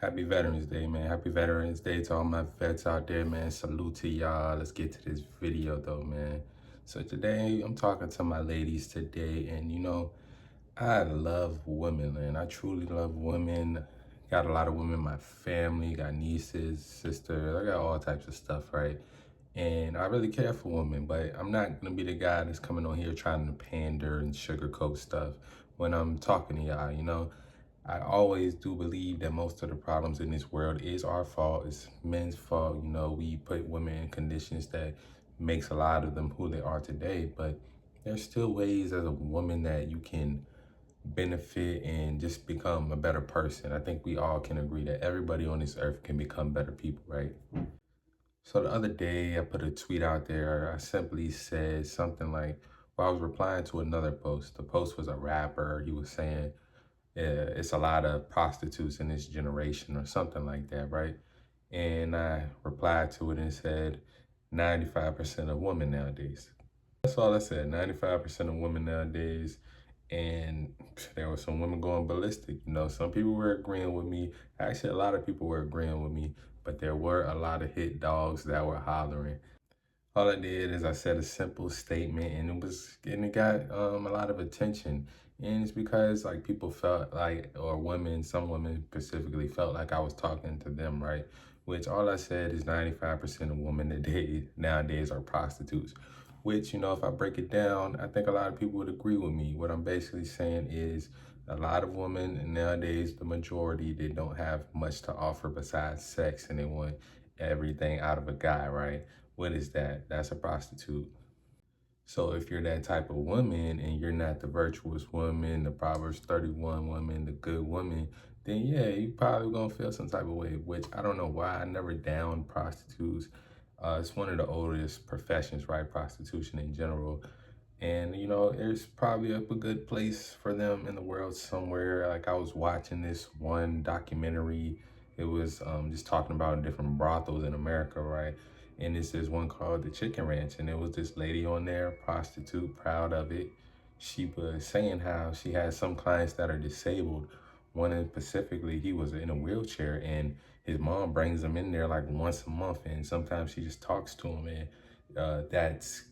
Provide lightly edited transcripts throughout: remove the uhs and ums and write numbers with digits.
Happy Veterans Day, man. Happy Veterans Day to all my vets out there, man. Salute to y'all. Let's get to this video though, man. So today I'm talking to my ladies today, and I love women, man. I truly love women. Got a lot of women in my family, got nieces, sisters, I got all types of stuff, right? And I really care for women, but I'm not gonna be the guy that's coming on here trying to pander and sugarcoat stuff when I'm talking to y'all. I always do believe that most of the problems in this world is our fault. It's men's fault. We put women in conditions that makes a lot of them who they are today. But there's still ways as a woman that you can benefit and just become a better person. I think we all can agree that everybody on this earth can become better people, right? So the other day I put a tweet out there. I simply said something like, well, I was replying to another post. The post was a rapper. He was saying, it's a lot of prostitutes in this generation or something like that, right? And I replied to it and said 95% of women nowadays. That's all I said, 95% of women nowadays. And there were some women going ballistic. Some people were agreeing with me. Actually, a lot of people were agreeing with me, but there were a lot of hit dogs that were hollering. All I did is I said a simple statement, and it got a lot of attention. And it's because like people felt like, or women, some women specifically felt like I was talking to them, right? Which all I said is 95% of women today nowadays are prostitutes. Which, if I break it down, I think a lot of people would agree with me. What I'm basically saying is a lot of women nowadays, the majority, they don't have much to offer besides sex, and they want everything out of a guy, right? What is that? That's a prostitute. So if you're that type of woman and you're not the virtuous woman, the Proverbs 31 woman, the good woman, then yeah, you probably gonna feel some type of way, which I don't know why. I never downed prostitutes. It's one of the oldest professions, right? Prostitution in general. And there's probably a good place for them in the world somewhere. Like I was watching this one documentary. It was just talking about different brothels in America, right? And this is one called the Chicken Ranch, and there was this lady on there, prostitute, proud of it. She was saying how she has some clients that are disabled. One in specifically, he was in a wheelchair, and his mom brings him in there like once a month, and sometimes she just talks to him, and that's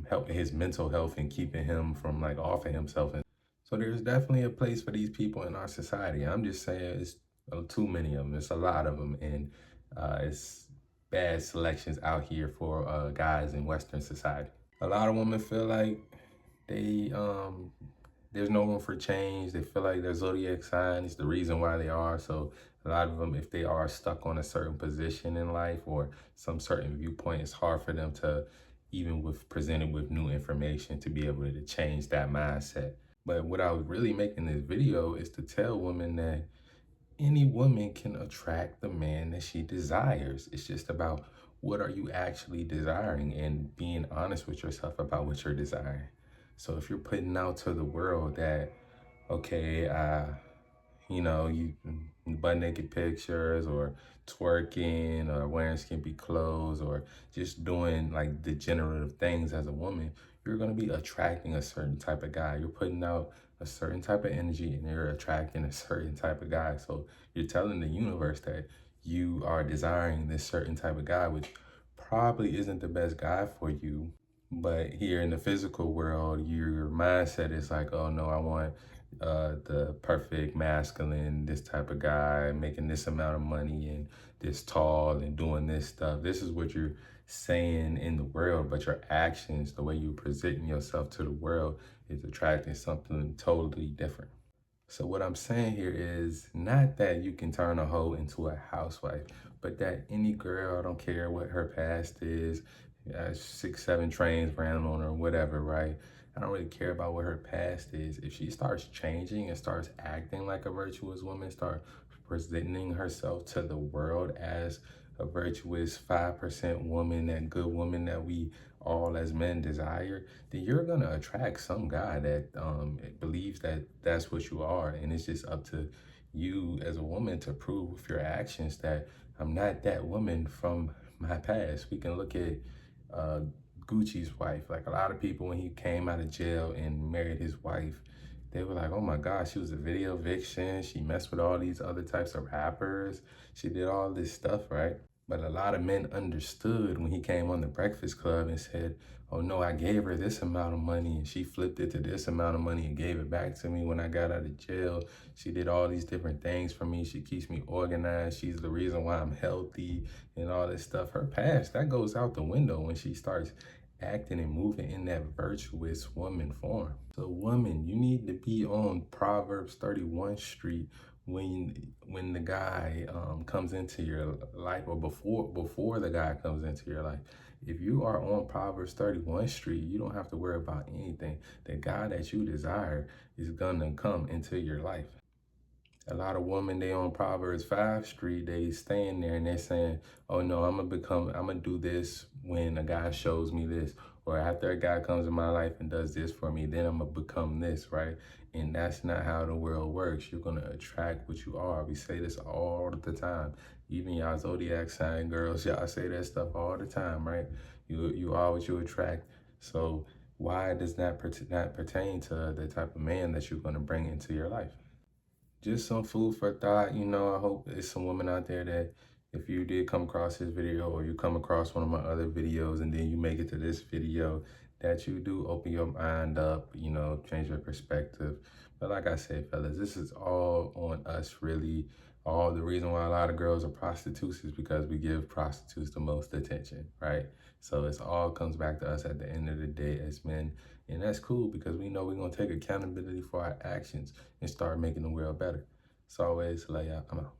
helping his mental health and keeping him from like offing himself. And so there's definitely a place for these people in our society. I'm just saying it's too many of them. It's a lot of them, and it's bad selections out here for guys in Western society. A lot of women feel like they there's no room for change. They feel like their zodiac sign is the reason why they are. So a lot of them, if they are stuck on a certain position in life or some certain viewpoint, it's hard for them to, even with presented with new information, to be able to change that mindset. But what I was really making this video is to tell women that any woman can attract the man that she desires. It's just about what are you actually desiring and being honest with yourself about what you're desiring. So if you're putting out to the world that, okay, you butt naked pictures or twerking or wearing skimpy clothes or just doing like degenerative things as a woman, you're going to be attracting a certain type of guy. You're putting out a certain type of energy and you're attracting a certain type of guy. So you're telling the universe that you are desiring this certain type of guy, which probably isn't the best guy for you. But here in the physical world, your mindset is like, oh no, I want the perfect masculine, this type of guy, making this amount of money and this tall and doing this stuff. This is what you're saying in the world, but your actions, the way you're presenting yourself to the world, is attracting something totally different. So what I'm saying here is not that you can turn a hoe into a housewife, but that any girl, I don't care what her past is, 6, 7 trains ran on her, whatever, right? I don't really care about what her past is. If she starts changing and starts acting like a virtuous woman, start presenting herself to the world as a virtuous 5% woman, that good woman that we all as men desire, then you're gonna attract some guy that believes that that's what you are, and it's just up to you as a woman to prove with your actions that I'm not that woman from my past. We can look at uh, Gucci's wife. Like a lot of people, when he came out of jail and married his wife, they were like, oh my gosh, she was a video vixen. She messed with all these other types of rappers. She did all this stuff, right? But a lot of men understood when he came on the Breakfast Club and said, oh no, I gave her this amount of money and she flipped it to this amount of money and gave it back to me when I got out of jail. She did all these different things for me. She keeps me organized. She's the reason why I'm healthy and all this stuff. Her past, that goes out the window when she starts acting and moving in that virtuous woman form. So woman, you need to be on Proverbs 31 Street when the guy comes into your life, or before the guy comes into your life. If you are on Proverbs 31 Street, you don't have to worry about anything. The guy that you desire is gonna come into your life. A lot of women, they on Proverbs 5 Street, they staying there and they're saying, oh no, I'm gonna do this when a guy shows me this. Or after a guy comes in my life and does this for me, then I'm gonna become this, right? And that's not how the world works. You're gonna attract what you are. We say this all the time. Even y'all zodiac sign girls, y'all say that stuff all the time, right? You are what you attract. So why does that not pertain to the type of man that you're gonna bring into your life? Just some food for thought. I hope there's some women out there that if you did come across this video, or you come across one of my other videos and then you make it to this video, that you do open your mind up, change your perspective. But like I said, fellas, this is all on us, really. All the reason why a lot of girls are prostitutes is because we give prostitutes the most attention, right? So it's all comes back to us at the end of the day as men. And that's cool because we know we're going to take accountability for our actions and start making the world better. As always, lay out. I'm out.